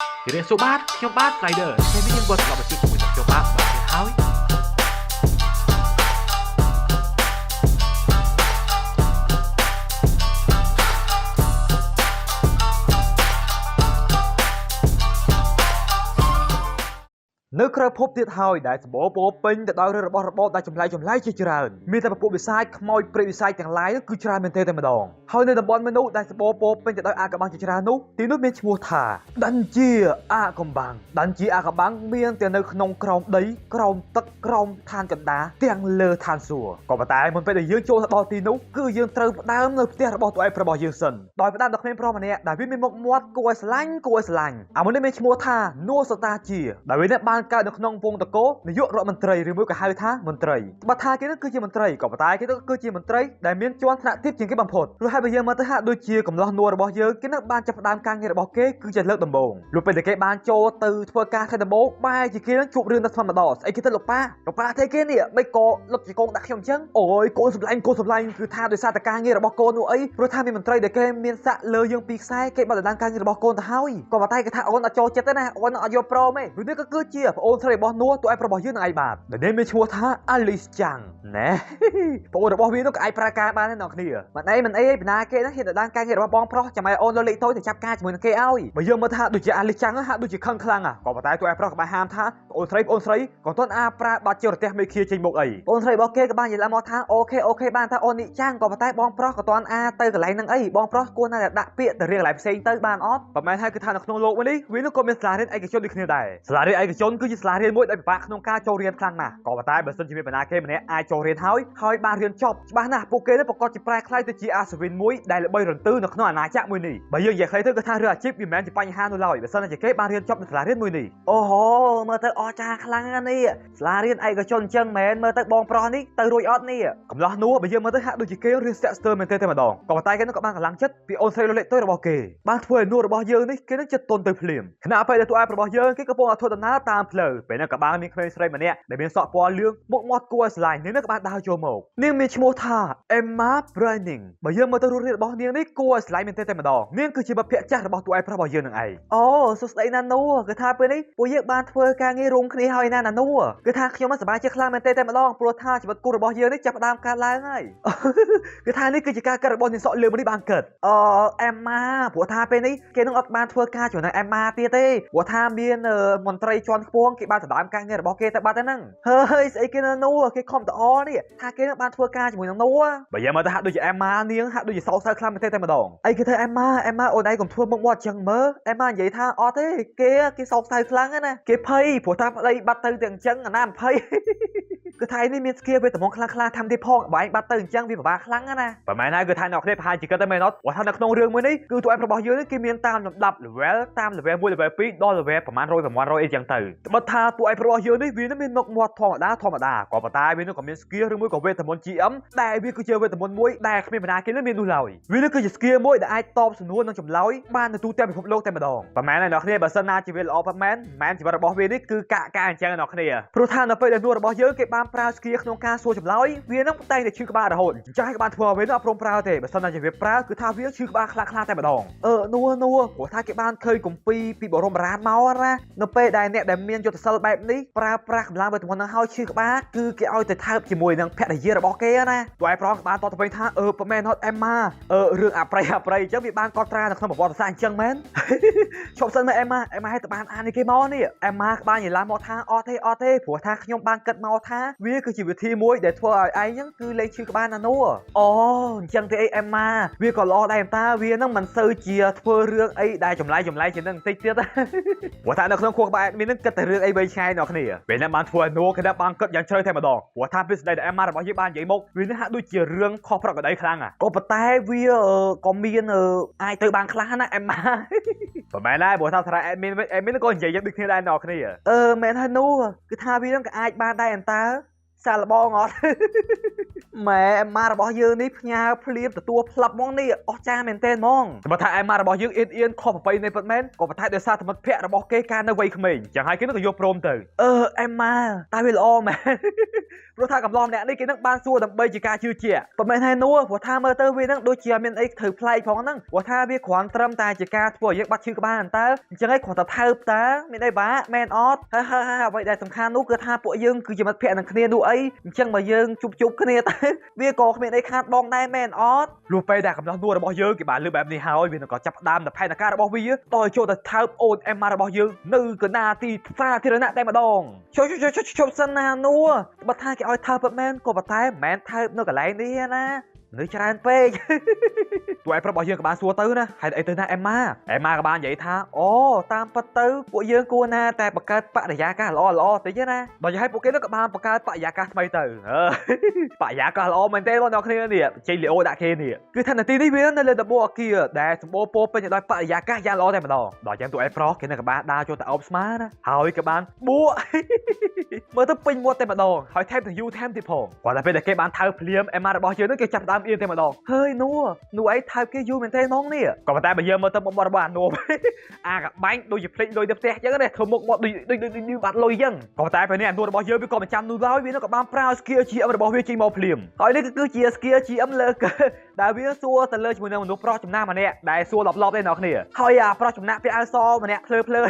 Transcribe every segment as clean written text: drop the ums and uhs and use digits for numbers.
thì đến số bátខ្ញុំបាទ Slider ថ្ងៃនេះយើងក៏ត្រឡប់មកជួបជាមួយនឹងខ្ញុំបាទបាទហើយនៅក្រៅភពទៀតហើយដែលសម្បូរពោពេញទៅដោយរបស់របរដែលចម្លែកជាច្រើនមានតែពពួកវិសាចខ្មោចព្រាយវិសាចទាំងឡាយគឺច្រើនមែនទែនតែម្ដងហើយនៅតំបន់មនុស្សដែលសម្បូរពោពេញទៅដោយអាថ៌កំបាំងជាច្រើននោះទីនោះមានឈ្មោះថាដាន់ជាអាថ៌កំបាំងមានទាំងនៅក្នុងក្រោមដីក្រោមទឹកក្រោមឋានកណ្ដាលទាំងលើឋានសួគ៌ក៏ប៉ុន្តែមុនពេលដែលយើងចូលទៅដល់ទីនោះគឺយើងត្រូវផ្ដើមនៅផ្ទះរបស់តួឯករបស់យើងសិនដោយផ្ដើមដល់ក្មេងប្រុសម្នាក់ដែលវាមានមុខមាត់គួរឲ្យស្រឡាញ់អាមួយនេះមានឈ្មោះថានួសតាជាដែលវាបានកើតនៅក្នុងវងតកោនាយករដ្ឋមន្ត្រីឬមួយក៏ហៅថាមន្ត្រីបើថាគេនោះគឺជាមន្ត្រីក៏ប៉ុន្តែគេនោះគឺជាមន្ត្រីដែលមានជាន់ថ្នាក់ទាបជាងគេបំផុតព្រោះហើយបើយើងមើលទៅហាក់ដូចជាកំឡោះនួររបស់យើងគេនោះបានចាប់ផ្ដើមការងាររបស់គេគឺជាលើកដំបូងលុះពេលដែលគេបានចូលទៅធ្វើការខែដំបូងបែរជាគេនឹងជួបរឿងដល់ស្មាម្ដងស្អីគេទៅលោកប៉ាទេគេនេះមិនក៏លុបជាកងដាក់ខ្ញុំអញ្ចឹងអូយកូនសម្លាញ់គឺថាដោយសារតែការងាររបស់កូននោះអីព្រោះថាមានមន្ត្រីដែលគេមានស័ក្តិលើយើងពីខ្សែគេបានដណ្ដើមការងាររបស់កូនទៅហើយក៏ប៉ុន្តែគេថាអូនអត់ចូលចិត្តទេណាអូនអត់យកប្រមទេព្រោះនេះក៏គឺជាប្អូនស្រីរបស់នួតួឯករបស់យើងនឹងឯងបាទដែលមានឈ្មោះថា Alice Chang ណែប្អូនរបស់វានោះក៏អាចប្រើការបានដែរអ្នកគ្នាមិនអីបណ្ណាគេហ្នឹងហ៊ានដណ្ដើមការងាររបស់បងប្រុសចាំឲ្យអូនលលេខតូចទៅចាប់ការជាមួយនឹងគេឲ្យបើយើងមើលថាដូចជា Alice Chang ហាក់ដូចជាខឹងខ្លាំងក៏ប៉ុន្តែតួឯកប្រុសក៏បានហាមថាប្អូនស្រីក៏ទាន់អាចប្រើបាត់ជារទេសមេឃាចេញមុខអីប្អូនស្រីរបស់គេក៏បាននិយាយឡើងមកថាអូខេបានថាអូននេះចាំងក៏ប៉ុន្តែបងប្រុសក៏ទាន់អាចទៅកន្លែងហ្នឹងអីបងប្រុសគួរណាស់តែដាក់ពាក្យទៅរៀងកន្លែងផ្សេងទៅបានអត់ប្រហែលហើយគឺថានៅក្នុងលោកនេះវានោះក៏មានសាលារៀនឯកជនដូចគ្នាដែរសាលារៀនឯកជនគឺជាសាលារៀនមួយដែលពិបាកក្នុងការចូលរៀនខ្លាំងណាស់ក៏ប៉ុន្តែបើសិនជាមានបណ្ណាគេម្នាក់អាចចូលរៀនហើយបានរៀនចប់ច្បាស់ណាស់ពួកគេនឹងប្រកាសជាប្រែក្លាយទៅជាអាសវិនមួយដែលល្បីរន្ទឺនៅក្នុងអាណាចក្រមួយនេះបើយើងនិយាយខ្លីទៅគឺថារឿងអាជីពវាមិនមែនជាបញ្ហានោះឡើយបើសិនជាគេបានរៀនចប់នៅសាលារៀនមួយនេះអូហូមើលទៅអស្ចារ្យខ្លាំងណាស់នេះសាលារៀនឯកជនអញ្ចឹងមែនមើលទៅបងប្រុសនេះទៅរួចអត់នេះកំឡោះនោះបើយើងមើលទៅហាក់ដូចជាគេរៀនស្ទាក់ស្ទើរមែនទេតែម្ដងក៏ប៉ុន្តែគេនឹងក៏បានកម្លាំងចិត្តពីអូនស្រីលលេខតូចរបស់គេបានធ្វើឲ្យនួររបស់យើងនេះគេនឹងចិត្តទន់ទៅភ្លាមខណៈពេលដែលតួឯករបស់យើងគេកំពុងតែធ្វើដំណើរតាមផ្លូវពេលនោះក៏បានមានក្មេងស្រីម្នាក់ដែលមានសក់ពណ៌លឿងមុខមាត់គួរឲ្យស្រឡាញ់នាងក៏បានដើរចូលមកនាងមានឈ្មោះថា Emma Browning បើយើងមើលទៅរូបរាងរបស់នាងនេះគួរឲ្យស្រឡាញ់មែនទេតែម្ដងនាងគឺជាមិត្តភក្តិចាស់របស់តួឯកប្រុសរបស់យើងនឹងឯងអូសួស្ដីណានូគឺថាពេលនេះពួកយើងបានធ្វើការងាររួមគ្នាហើយណានូគឺថាខ្ញុំសប្បាយចិត្តខ្លាំងមែនទេតែម្ដងព្រោះថាជីវិតគូរបស់យើងនេះចាប់ផ្ដើមកើតឡើងហើយគឺថានេះគឺជាការកើតរបស់នាងសក់លឿងនេះបានកើតអេម៉ាព្រោះថាពេលនេះគេនឹងអត់បានធ្វើការជាមួយនឹងអេម៉ាទៀតទេព្រោះថាមានមន្ត្រីជាន់ខ្ពស់គេបានដណ្ដើមការងាររបស់គេទៅបាត់ហ្នឹងហើយស្អីគេនូគេខំតអនេះថាគេនឹងបានធ្វើការជាមួយនឹងនូបើយើងមើលទៅហាក់ដូចជាអេម៉ានាងហាក់ដូចជាសោកសៅខ្លាំងមែនទេតែម្ដងអីគេធ្វើអេម៉ាអូនឯងកុំធ្វើមុខមាត់ចឹងមើលអេម៉ានិយាយថាអត់ទេគេសោកសៅខ្លាំងណាគេភ័យព្រោះថាប្តីបាត់ទៅទាំងចឹងអាណាភ័យគឺថៃនេះមានស្គីវេទមន្តខ្លាំងៗតាមទីផងបើឯងបាត់ទៅអញ្ចឹងវាពិបាកខ្លាំងណាប្រហែលហើយគឺថៃអ្នកគ្នាប្រហែលជាគិតតែមែនអត់ព្រោះថានៅក្នុងរឿងមួយនេះគឺតួឯករបស់យើងនេះគេមានតាមលំដាប់ level តាម level 1 level 2ដល់ level ប្រហែល100 អីចឹងទៅបើថាតួឯករបស់យើងនេះវានឹងមានមុខមាត់ធម្មតាក៏ប៉ុន្តែវានឹងក៏មានស្គីឬមួយក៏វេទមន្ត GM ដែលវាគឺជាវេទមន្តមួយដែលគ្មានបណ្ណាគេនឹងមាននោះឡើយវានឹងគឺជាស្គីមួយដែលអាចតបសំណួរនិងចម្លើយបាននៅទូទាំងពិភពលោកតែម្ដងប្រហែលហើយអ្នកគ្នាបើសិនណាជាវាល្អប៉ុន្មានជីវិតរបស់វានេះគឺកាក់អញ្ចឹងអ្នកគ្នាព្រោះថានៅពេលដែលនួររបស់យើងគេបានប្រើស្គីក្នុងការសួរចម្លើយវានឹងតែងតែឈឺក្បាលរហូតអញ្ចឹងគេបានធ្វើឲ្យវានឹងអត់ព្រមប្រើទេបើសិនណាជាវាប្រើគឺថាវាឈឺក្បាលខ្លាំងតែម្ដងនួព្រោះថាគេបានឃើញគម្ពីរពីបរមរាជមកណានៅពេលដែលអ្នកដែលមានយុទ្ធសិលបែបនេះប្រើប្រាស់កម្លាំងវេទមន្តនឹងឲ្យឈឺក្បាលគឺគេឲ្យទៅថើបជាមួយនឹងភរិយារបស់គេណាតួឯកប្រុសបានតតទៅវិញថាប្រមែនអត់អេម៉ារឿងអប្រៃអញ្ចឹងវាបានកត់ត្រានៅក្នុងប្រវត្តិសាស្ត្រអញ្ចឹងមែនឈប់សិនមើលអេម៉ាឲ្យទៅបានអាននេះគេមកនេះអេម៉ាក្បាលនិយាយឡើងមកថាអត់ទេព្រោះថាខ្ញុំបានគិតមកថាវាគឺជាវិធីមួយដែលធ្វើឲ្យឯងហ្នឹងគឺលេងឈឺក្បាលណានោះអូអញ្ចឹងទេអីអេម៉ាវាក៏ល្អដែរតាវាហ្នឹងមិនសូវជាធ្វើរឿងអីដែលចម្លែកជាងនឹងបន្តិចទៀតព្រោះថានៅក្នុងខួរក្បាលមានហ្នឹងគិតតែរឿងអីវែងឆ្ងាយអ្នកគ្នាពេលហ្នឹងបានធ្វើឲ្យនោះគេបានគិតយ៉ាងជ្រៅតែម្ដងព្រោះថាពីស្ដីដែលអេម៉ារបស់យើងបាននិយាយមកវានឹងហាក់ដូចជារឿងខុសប្រក្រតីខ្លាំងក៏ប៉ុន្តែវាក៏មានអាចទៅបានខ្លះណាអេម៉ាប្រហែលដែរព្រោះថាសារ៉ាអេមីនក៏និយាយយ៉ាងដូចគ្នាដែរអ្នកគ្នាមែនហើយនោះគឺថាវានឹងក៏អាចបានដែរអន្តើសាឡបងអត់ ម៉ែអេម៉ារបស់យើងនេះផ្ញើភ្លាមទទួលផ្លាប់ហ្មងនេះអស់ចាមែនទេហ្មងតែថាអេម៉ារបស់យើងអៀនខុសប្រពៃណីពិតមែនក៏ប៉ុន្តែដោយសារតែមិត្តភ័ក្តិរបស់គេកាលនៅវ័យក្មេងចឹងហើយគេនឹងក៏យកព្រមទៅអេម៉ាតែវាល្អមែនព្រោះថាកំឡុងម្នាក់នេះគេនឹងបានសួរដើម្បីជាការជឿជាក់ប៉ុន្មានហើយនោះព្រោះថាមើលទៅវានឹងដូចជាមានអីត្រូវប្លែកផងហ្នឹងព្រោះថាវាគ្រាន់ត្រឹមតែជាការធ្វើឲ្យយើងបាត់ឈឺក្បាលតើអញ្ចឹងឯងគ្រាន់តែថើបតើមានអីបាមែនអត់ហើយអ្វីដែលសំខាន់នោះគឺថាពួកយើងគឺជាមិត្តភ័ក្តិនឹងគ្នានោះអីអញ្ចឹងបើយើងជួបគ្នាទៅវាក៏គ្មានអីខាតបងដែរមែនអត់លុះពេលដែលកំឡុងនោះរបស់យើងគេបានលើបែបនេះហើយវានឹងក៏ចាប់ផ្ដើមនៅផែនការរបស់វាតើចូលទៅថើបអូនអេម៉ារបស់យើងនៅកណ្ដាលទីសាធារណៈតែម្ដងជប់សិនណានោះបើថាគេឲ្យថើបពិតមែនក៏ប៉ុន្តែមិនមែនថើបនៅកន្លែងនេះណានៅច្រើនពេកតួឯប្រុសរបស់យើងក៏បានសួរទៅណាហេតុអីទៅណាអេម៉ាក៏បាននិយាយថាអូតាមពិតទៅពួកយើងគួរណាតែបង្កើតបរិយាកាសល្អតិចណាបើនិយាយពួកគេនោះក៏បានបង្កើតបរិយាកាសថ្មីទៅបរិយាកាសល្អមែនទេបងប្អូនគ្នានេះចេញលីអូដាក់គេនេះគឺថានាទីនេះវានៅលើដំបូលអគារដែលសម្បូរពោពេញដោយបរិយាកាសយ៉ាងល្អតែម្ដងដល់យ៉ាងតួឯប្រុសគេនឹងក៏បានដើរចូលទៅអោបស្មាណាហើយក៏បានបួមើលទៅពេញមាត់តែម្ដងហើយថែមទាំងយូរថែមទៀតផងគាត់តែពេលដែលគេបានថើភ្លាមអេម៉ារបស់យើងនឹងគេចាប់ដើមអៀនតែម្ដងហើយនោះអីថើបគេយូរមែនទេហ្មងនេះក៏ប៉ុន្តែបើយើងមើលទៅមុខមាត់របស់អានោះអាកបាញ់ដូចជាភ្លេចលុយទៅផ្ទះអញ្ចឹងណាធ្វើមុខមាត់ដូចបាត់លុយអញ្ចឹងក៏ប៉ុន្តែពេលនេះអានោះរបស់យើងវាក៏មិនចាំនោះឡើយវានឹងក៏បានប្រើ skill GM របស់វាចេញមកភ្លាមហើយនេះគឺជា skill GM លើកដែលវាសួរទៅលើជាមួយនឹងមនុស្សប្រុសចំណាស់ម្នាក់ដែលសួរលបទេអ្នកគ្នាហើយអាប្រុសចំណាស់ពាក់អាវសម្នាក់ភ្លើ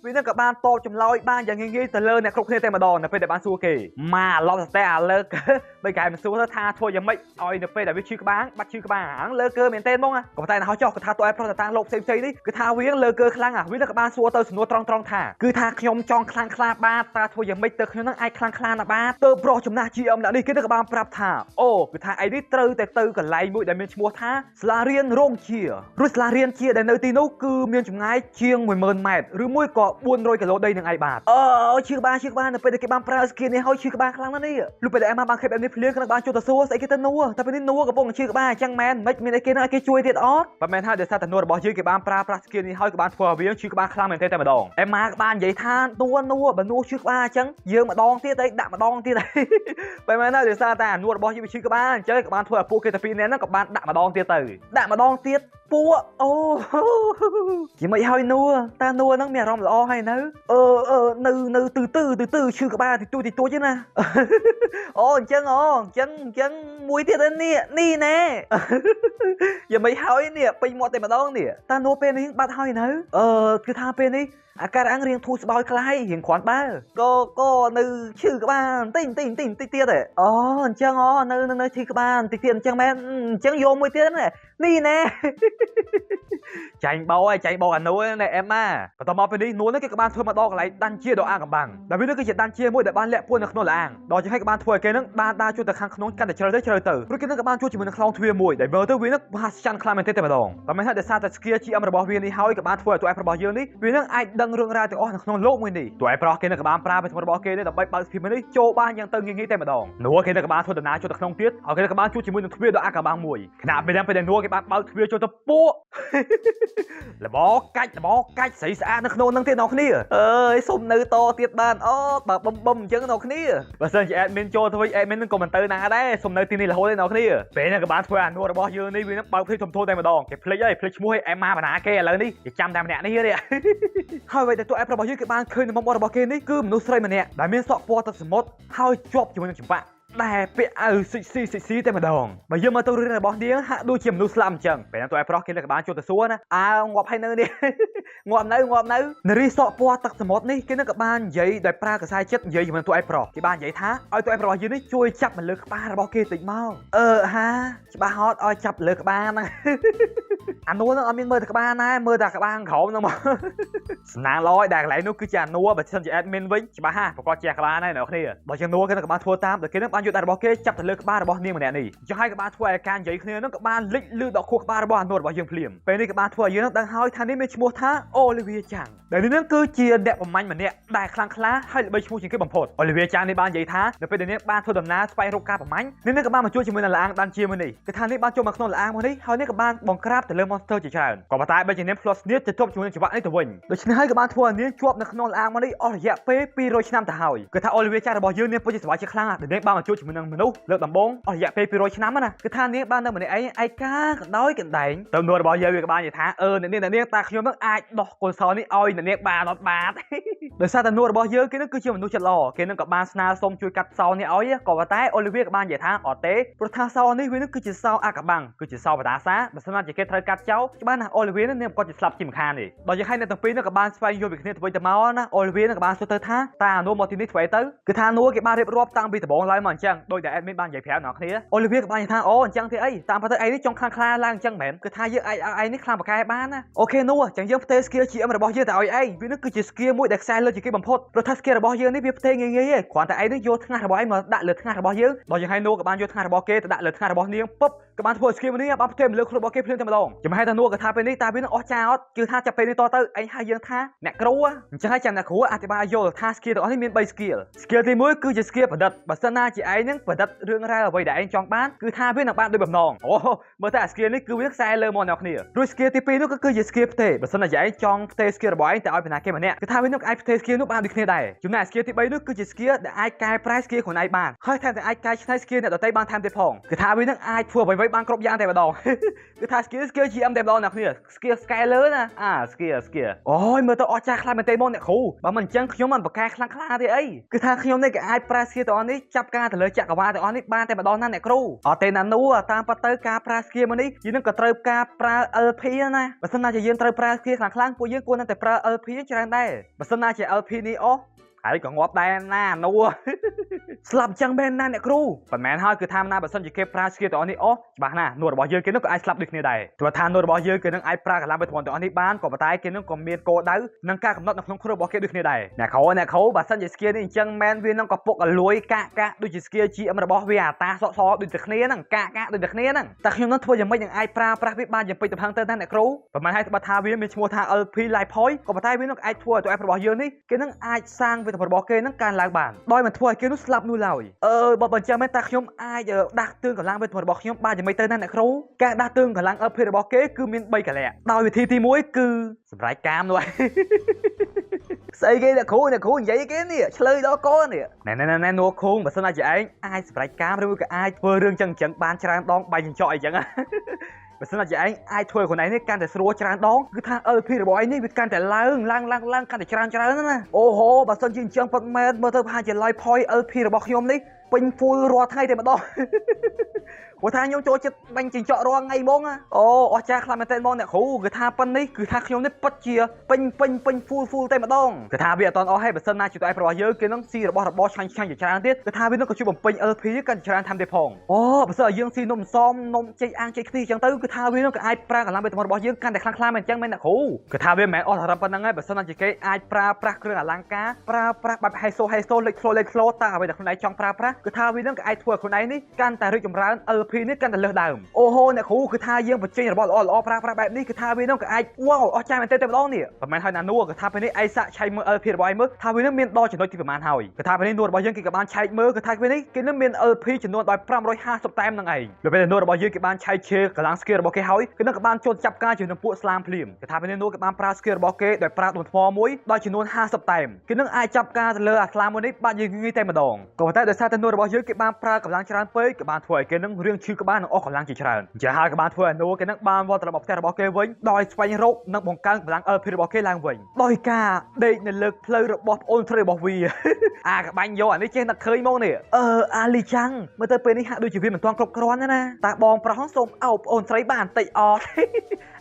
វានឹងក៏បានតបចម្លើយបានយ៉ាងងាយៗទៅលើអ្នកគ្រប់គ្នាតែម្ដងនៅពេលដែលបានសួរគេម៉ាឡប់តែអាលើកបីកែមិនសួរថាធ្វើយ៉ាងម៉េចឲ្យនៅពេលដែលវាឈឺក្បាលបាត់ឈឺក្បាលអាងលើកើមែនទេហ្មងក៏ប៉ុន្តែហោះចោះគឺថាតើប្រុសតាំងលោកផ្សេងនេះគឺថាវាលើកើខ្លាំងវានឹងក៏បានសួរទៅសំណួរត្រង់ថាគឺថាខ្ញុំចង់ខ្លាំងខ្លាបាទតើធ្វើយ៉ាងម៉េចទៅខ្ញុំនឹងអាចខ្លាំងខ្លាណាបាទទៅប្រុសចំណាស់ GM អ្នកនេះគេនឹងក៏បានប្រាប់ថាអូគឺថាឯនេះត្រូវតែទៅកន្លែងមួយដែលមានឈ្មោះថាសាលារៀនរងជាឬសាលារៀនជាដែលនៅទីនោះគឺមានចម្ងាយជាង 10000 ម៉ែត្រឬមួយក៏400 គីឡូដីនឹងឯបាទឈឺក្បាលនៅពេលដែលគេបានប្រើស្គីនេះហើយឈឺក្បាលខ្លាំងណាស់នេះលុះពេលដែលអេម៉ាបានខេបបែបនេះភ្លៀងក៏បានចូលទៅសួរស្អីគេទៅនោះតែពេលនេះនោះកំពុងឈឺក្បាលអញ្ចឹងមែនមិនមានអីគេនឹងឲ្យគេជួយទៀតអត់បើមែនហើយដោយសារតែនោះរបស់យើងគេបានប្រើប្រាស់ស្គីនេះហើយក៏បានធ្វើឲ្យវាឈឺក្បាលខ្លាំងមែនទេតែម្ដងអេម៉ាក៏បាននិយាយថានោះបើនោះឈឺក្បាលអញ្ចឹងយើងម្ដងទៀតអីដាក់ម្ដងទៀតបើមែនហើយដោយសារតែនោះរបស់យើងវាឈឺក្បាលអញ្ចឹងក៏បានធ្វើឲ្យពួកគេតែពីរនាក់ហ្នឹងក៏បានដាក់ម្ដងទៀតពួកជាមិនហើយនោះតានោះហ្នឹងមានអារម្មណ៍ល្អហើយនៅនៅទៅឈឺក្បាលទីទួចណាអូអញ្ចឹងមួយទៀតនេះណែយ៉ាងមិនហើយនេះពេញមាត់តែម្ដងនេះតានោះពេលនេះបាត់ហើយនៅគឺថាពេលនេះអាការៈរៀងធូរស្បើយខ្លះហើយរៀងគ្រាន់បើក៏នៅឈឺក្បាលតិចទៀតអូអញ្ចឹងនៅឈឺក្បាលតិចទៀតអញ្ចឹងមែនអញ្ចឹងយកមួយទៀតនេះណែចាញ់បោអានោះណែអេម៉ាបន្តមកពេលនេះនួនគេក៏បានធ្វើមកដល់កន្លែងដាន់ជាដល់អាងកំបាំងដែលវានឹងគឺជាដាន់ជាមួយដែលបានលាក់ពួននៅក្នុងឡាងដល់ជាឲ្យក៏បានធ្វើឲ្យគេនឹងបានដើរចូលទៅខាងក្នុងកាន់តែជ្រៅទៅព្រោះគេនឹងក៏បានជួយជាមួយនឹងខ្លោងទ្វារមួយដែលមើលទៅវានឹងមហាស្ចាន់ខ្លាំងមែនទេតែម្ដងតែមិនថាដោយសារតែ skill GM របស់វានេះហើយក៏បានធ្វើឲ្យតួឯករបស់យើងនេះវានឹងអាចដឹងរឿងរ៉ាវទាំងអស់នៅក្នុងโลกមួយនេះតួឯកប្រុសគេនឹងក៏បានប្រើប្រតិរបស់គេនេះដើម្បីបើកស្ពីមនេះចូលបានយ៉ាងទៅងាយៗតែម្ដងនោះគេនឹងក៏បានធ្វើដំណើរចូលទៅក្នុងទៀតហើយគេនឹងក៏បានជួយជាមួយនឹងទ្វារដល់អាងកំបាំងមួយខណៈពេលដែលនោះគេបានបើកទ្វារចូលទៅពួកលបកាច់ស្រីស្អាតនៅក្នុងនឹងទៀតអ្នកគ្នាអើយសុំនៅតទៀតបានអូបើបំអញ្ចឹងអ្នកគ្នាបើសិនជាអេដមីនចូលទៅវិញអេដមីននឹងក៏មិនទៅណាដែរសុំនៅទីនេះរហូតទេអ្នកគ្នាពេលនេះក៏បានធ្វើអានោះរបស់យើងនេះវានឹងបើកភ្លេចធំធំតែម្ដងគេភ្លេចឈ្មោះឲ្យអេម៉ាបណ្ណាគេឥឡូវនេះគេចាំតែម្នាក់នេះហើយវិញតែតួអេបរបស់យើងគេបានឃើញនៅមុខមាត់របស់គេនេះគឺមនុស្សស្រីម្នាក់ដែលមានសក់ពណ៌ទឹកសមុទ្រហើយជាប់ជាមួយនឹងចម្បាក់ដែលពាក់អាវសិចស៊ីតែម្ដងបើយើងមើលទៅរឿងរបស់នាងហាក់ដូចជាមនុស្សស្លាប់អញ្ចឹងពេលហ្នឹងតួឯប្រុសគេក៏បានចូលទៅសួរណាងាប់ហើយនៅនេះងាប់នៅនារីសក់ពណ៌ទឹកសមុទ្រនេះគេនឹងក៏បាននិយាយដោយប្រើកសែចិត្តនិយាយជាមួយតួឯប្រុសគេបាននិយាយថាឲ្យតួឯប្រុសយើងនេះជួយចាប់មកលើក្បាលរបស់គេតិចមកហាច្បាស់ហត់ឲ្យចាប់លើក្បាលហ្នឹងអានោះនឹងអត់មានមើលតែក្បាលណាមើលតែក្បាលក្រោមហ្នឹងមកស្នាងឡយដែលកន្លែងនោះគឺជាអានោះបើសិនជា admin វិញច្បាស់ហាប្រកបជាក្បាលហើយអ្នកគ្នាបើជានោះគេនឹងក៏បានធ្វើតាមដោយគេនឹងបានយកដៃរបស់គេចាប់ទៅលើក្បាលរបស់នាងម្នាក់នេះចុះហើយក៏បានធ្វើឲ្យការនិយាយគ្នានឹងក៏បានលិចលឺដល់ខួរក្បាលរបស់អានោះរបស់យើងភ្លាមពេលនេះក៏បានធ្វើឲ្យយើងនឹងដឹងហើយថានេះមានឈ្មោះថាអូលីវីចាងដែលនេះនឹងគឺជាអ្នកប្រមាញ់ម្នាក់ដែលខ្លាំងក្លាហើយល្បីឈ្មោះជាងគេបំផុតអូលីវីចាងនេះបាននិយាយថានៅពេលដែលនាងបានធ្វើដំណើរស្វែងរកការប្រមាញ់នាងក៏បានមកជួយជាមួយនឹងឡាងដាន់ជាមួយនេះគឺថានេះបានចូលមកក្នុងឡាងមួយនេះហើយនេះក៏បានបង្ក្រាបទៅលើ monster ជាច្រើនក៏ប៉ុន្តែបើជានាង plus នេះទៅជាប់ជាមួយនឹងច្បាប់នេះទៅវិញដូច្នេះហើយក៏បានធ្វើឲ្យនាងជាប់នៅក្នុងឡាងមួយនេះអស់រយៈពេល200ឆ្នាំទៅហើយគឺថាអូលីវីចាងរបស់យើងនាងពិតជាសប្បាយជាខ្លាំងដែលនាងបានមកជួយ ជួយជាមួយនឹងមនុស្សលើកដំបូងអស់រយៈពេល200ឆ្នាំណាគឺថានាងបាននៅម្នាក់ឯងឯកាកណ្ដោយកណ្ដែងទៅនួររបស់យើងវាក៏បាននិយាយថាអ្នកនាងតាខ្ញុំនឹងអាចដោះកុសលនេះឲ្យអ្នកនាងបានអត់បាទដោយសារតែនួររបស់យើងគេនឹងគឺជាមនុស្សចិត្តល្អគេនឹងក៏បានស្នើសុំជួយកាត់សោនេះឲ្យក៏ប៉ុន្តែអូលីវីក៏បាននិយាយថាអត់ទេព្រោះថាសោនេះវានឹងគឺជាសោអាកាបាំងគឺជាសោបដាសាបើសិនជាគេត្រូវកាត់ចោលច្បាស់ណាស់អូលីវីនឹងនាងគាត់ជាស្លាប់ជាមិនខានទេដល់យ៉ាងហើយអ្នកទាំងពីរនឹងក៏បានស្វែងយល់ពីគ្នាទៅវិញទៅមកណាអូលីវីនឹងក៏បានសួរទៅថាតើអានោះមកទីនេះធ្វើអីទៅគឺថានួរគេបានរៀបរាប់តាំងពីដំបូងឡើយមកអញ្ចឹងដោយតែអេដមីនបាននិយាយប្រាប់អ្នកគ្នាអូលីវីក៏បាននិយាយថាអូអញ្ចឹងទេអីតាមពិតទៅឯងនេះចង់ខ្លាំងឡើងអញ្ចឹងមែនគឺថាយើងអាចឲ្យឯងនេះខ្លាំងបកកែបានណាអូខេនួរអញ្ចឹងយើងផ្ទេរ skill GM របស់យើងទៅឲ្យឯងវានឹងគឺជា skill មួយដែលខ្សែលើជាគេបំផុតព្រោះថា skill របស់យើងនេះវាផ្ទេរងាយៗទេគ្រាន់តែឯងនេះយកថ្ងាសរបស់ឯងមកដាក់លើថ្ងាសរបស់យើងដល់យ៉ាងហើយនួរក៏បានយកថ្ងាសរបស់គេទៅដាក់លើថ្ងាសរបស់នាងពុបក៏បានធ្វើ skill នេះបានផ្ទេរមកលើខ្លួនរបស់គេភ្លាមតែម្ដងចាំហើយថានួរក៏ថាពេលនេះតើវានឹងអស់ចាអត់គឺថាចាប់ពេលនេះតទៅឯងហៅយើងថាអ្នកគ្រូអញ្ចឹងហើយចាំអ្នកគ្រូអធិប្បាយឲ្យយល់ថា skill ទាំងអស់នេះមាន3 skill skill ទី1គឺជា skill ប្រឌិតបើសិនណាជាឯងនឹងប្រឌិតរឿងរ៉ាវអ្វីដែលឯងចង់បានគឺថាវានឹងបានដោយបំណងអូមើលតែ skill នេះគឺវាខ្សែលើមកអ្នកគ្នារួច skill ទី2នោះក៏គឺជា skill ផ្ទេរបើសិនណាជាឯងចង់ផ្ទេរ skill របស់ឯងទៅឲ្យបណ្ណាគេម្នាក់គឺថាវានឹងអាចផ្ទេរ skill នោះបានដូចគ្នាដែរចំណែក skill ទី3នោះគឺជា skill ដែលអាចកែប្រែ skill ខ្លួនឯងបានហើយថែមទាំងអាចកែច្នៃ skill អ្នកដទៃបានថែមទៀតផងគឺថាវានឹងអាចធ្វើអ្វីៗបានគ្រប់យ៉ាងតែម្ដងគឺថា skill GM តែម្ដងអ្នកគ្នា skill scaler ណាskill អូយមើលទៅអស្ចារ្យខ្លាំងមែនទេមកអ្នកគ្រូបើមិនអញ្ចឹងខ្ញុំមិនបកកែខ្លាំងខ្លាទេអីគឺថាខ្ញុំនេះក៏អាចប្រើ skill ទាំងអស់នេះចាប់ការទៅលើចក្រវាឡទាំងអស់នេះបានតែម្ដងណាអ្នកគ្រូអត់ទេណានូតាមពិតទៅការប្រើ skill មួយនេះយើងនឹងក៏ត្រូវការប្រើ LP ណាបើសិនណាជាយើងត្រូវប្រើ skill ខ្លាំងពួកយើងគួរតែប្រើ LP ច្រើនដែរបើសិនណាជា LP នេះអស់ហើយក៏ងាប់ដែរណានូស្លាប់ចឹងមែនណាអ្នកគ្រូមិនមែនហើយគឺថាណាបើសិនជាគេប្រើ skill ទាំងអស់នេះអស់ច្បាស់ណានួររបស់យើងគេនឹងក៏អាចស្លាប់ដូចគ្នាដែរព្រោះថានួររបស់យើងគេនឹងអាចប្រើកម្លាំងវេទមន្តទាំងអស់នេះបានក៏ប៉ុន្តែគេនឹងក៏មានគោលដៅនិងការកំណត់នៅក្នុងខ្លួនរបស់គេដូចគ្នាដែរអ្នកគ្រូបើសិនជា skill នេះអញ្ចឹងមែនវានឹងក៏ពុកអលួយកាកដូចជា skill GM របស់វាអាតាសក់ដូចតែគ្នាហ្នឹងកាកដូចតែគ្នាហ្នឹងតែខ្ញុំនឹងធ្វើយ៉ាងម៉េចនឹងអាចប្រើប្រាស់វាបានយ៉ាងពេញទំហឹងទៅណាអ្នកគ្រូប្រហែលហើយបើថាវាមានឈ្មោះថា LP Life Point ក៏ប៉ុន្តែវានឹងអាចធ្វើឲ្យតួ app របស់យើងនេះគេនឹងអាចសាងវេទមន្តរបស់គេនឹងកើនឡើងបានដោយមិនធ្វើឲ្យគេនោះស្លាប់នោះឡើយបើមិនចាំមែនតើខ្ញុំអាចដាស់តឿនកម្លាំងវេទមន្តរបស់ខ្ញុំបានយ៉ាងម៉េចទៅណាអ្នកគ្រូការដាស់តឿនកម្លាំង LP របស់គេគឺមាន3កលៈដោយវិធីទី1គឺសម្រាប់កាមនោះស្អីគេអ្នកគ្រូនិយាយគេនេះឆ្លើយដល់កូននេះណែនួខូងបើសិនណាជាឯងអាចសម្រាប់កាមឬក៏អាចធ្វើរឿងចឹងបានច្រើនដងបាយចង្ចក់អីចឹងបើសិនណាជាឯងអាចធ្វើខ្លួនឯងនេះកាន់តែស្រួលច្រើនដងគឺថា LP របស់ឯងនេះវាកាន់តែឡើងកាន់តែច្រើនណាអូហូបើសិនជាអញ្ចឹងប៉ុតមែនមើលទៅប្រហែលជា Life Point LP របស់ខ្ញុំនេះពេញ full រាល់ថ្ងៃតែម្ដងព្រោះថាខ្ញុំចូលចិត្តបាញ់ចិញ្ចក់រាល់ថ្ងៃហ្មងអូអស្ចារ្យខ្លាំងមែនទែនហ្មងអ្នកគ្រូគឺថាប៉ុណ្នេះគឺថាខ្ញុំនេះពិតជាពេញ full តែម្ដងគឺថាវាអត់តអស់ហើយបើសិនណាជាតើរបស់យើងគេនឹងស៊ីរបស់របរឆ្ងាញ់ជាច្រើនទៀតគឺថាវានឹងក៏ជួយបំពេញ LP កាន់តែច្រើនថែមទៀតផងអូបើសិនឲ្យយើងស៊ីនំសមនំចេកអាំងចេកខ្ទិះអញ្ចឹងទៅគឺថាវានឹងក៏អាចប្រើកម្លាំងវេទមន្តរបស់យើងកាន់តែខ្លាំងមែនអញ្ចឹងមែនអ្នកគ្រូគឺថាវាមិនមែនអស់តែប៉ុណ្្នឹងហើយបើសិនណាជាគេអាចប្រើប្រាស់គ្រឿងអលង្ការប្រើប្រាស់បែបហេសូលេចធ្លោតាអ្វីដែលខ្លួនឯងចង់ប្រើប្រាស់គឺថាវានឹងក៏អាចធ្វើឲ្យខ្លួនឯងនេះកាន់តែរីកចម្រើន LP នេះកាន់តែលើសដើមអូហូអ្នកគ្រូគឺថាយើងបញ្ចេញរបស់ល្អប្រើប្រាស់បែបនេះគឺថាវានឹងក៏អាចវ៉ាវអស្ចារ្យមែនទេតែម្ដងនេះមិនមែនហើយណានួគឺថាពេលនេះឯងសាក់ឆែកមើល LP របស់ឯងមើលថាវានឹងមានដល់ចំណុចទីប្រមាណហើយគឺថាពេលនេះនួរបស់យើងគេក៏បានឆែកមើលគឺថាពេលនេះគេនឹងមាន LP ចំនួនដល់550តែមនឹងឯងពេលពេលនួរបស់យើងគេបានឆែកឈើកម្លាំង skill របស់គេហើយគឺនឹងក៏បានចូលចាប់ការជាមួយនឹងពួកស្លាមភ្លាមគឺថាពេលនេះនួគេបានប្រើ skill របស់គេដោយប្រើដុំថ្មមួយដល់ចំនួន50តែមគេនឹងអាចចាប់ការទៅលើអាស្លាមមួយនេះបានយ៉ាងងាយតែម្ដងក៏ប៉ុន្តែដោយសារតែនួរបស់យើងគេបានប្រើកម្លាំងច្រើនពេកក៏បានធ្វើឲ្យគេនឹងរឿងឈឺក្បាលនិងអស់កម្លាំងជាច្រើនអញ្ចឹងហើយក៏បានធ្វើឲ្យនួគេនឹងបានវត្តត្រឡប់មកផ្ទះរបស់គេវិញដោយស្វែងរកនិងបង្កើនកម្លាំង LP របស់គេឡើងវិញដោយការដេកនៅលើផ្លូវរបស់ប្អូនស្រីរបស់វាអាកបាញ់យកអានេះចេះតែឃើញមកនេះអាលីចាំងមើលទៅពេលនេះហាក់ដូចជាវាមិនទាន់គ្រប់គ្រាន់ទេណាតែបងប្រុសសូមអោបប្អូនស្រីបានបន្តិចអត់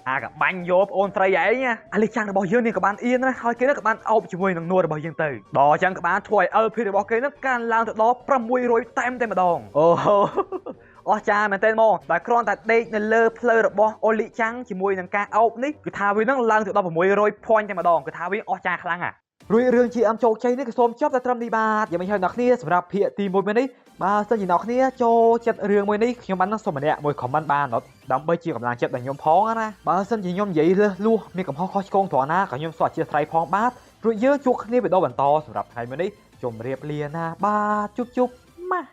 អាកបាញ់យកប្អូនស្រីឯងអាលីចាំងរបស់យើងនេះក៏បានអៀនណាហើយគេនឹងក៏បានអោបជាមួយនឹងនួរបស់យើងទៅដល់អញ្ចឹងក៏បានធ្វើឲ្យ LP របស់គេនឹងកើនឡើងទៅដល់600តែមតែម្ដងអូហូអស្ចារ្យមែនទែនមកតែគ្រាន់តែដេកនៅលើផ្លូវរបស់អូលីចាំងជាមួយនឹងការអោបនេះគឺថាវានឹងឡើងទៅដល់600 point តែម្ដងគឺថាវាអស្ចារ្យខ្លាំងរួចរឿង GM ជោគជ័យនេះក៏សូមចប់តែត្រឹមនេះបាទយ៉ាងមិនហើយអ្នកគ្នាសម្រាប់ភាគទី1មួយនេះបើសិនជាអ្នកគ្នាចូលចិត្តរឿងមួយនេះខ្ញុំបានសូមម្នាក់មួយ comment បានអត់ដើម្បីជាកម្លាំងចិត្តដល់ខ្ញុំផងណាបើសិនជាខ្ញុំនិយាយលើសលួសមានកំហុសខុសឆ្គងត្រង់ណាក៏ខ្ញុំសូមអធិស្ឋានផងបាទរួចយើងជួបគ្នាវីដេអូបន្តសម្រាប់ថ្ងៃមួយនេះជម្រាបលាណាបាទជប់ម៉ាស់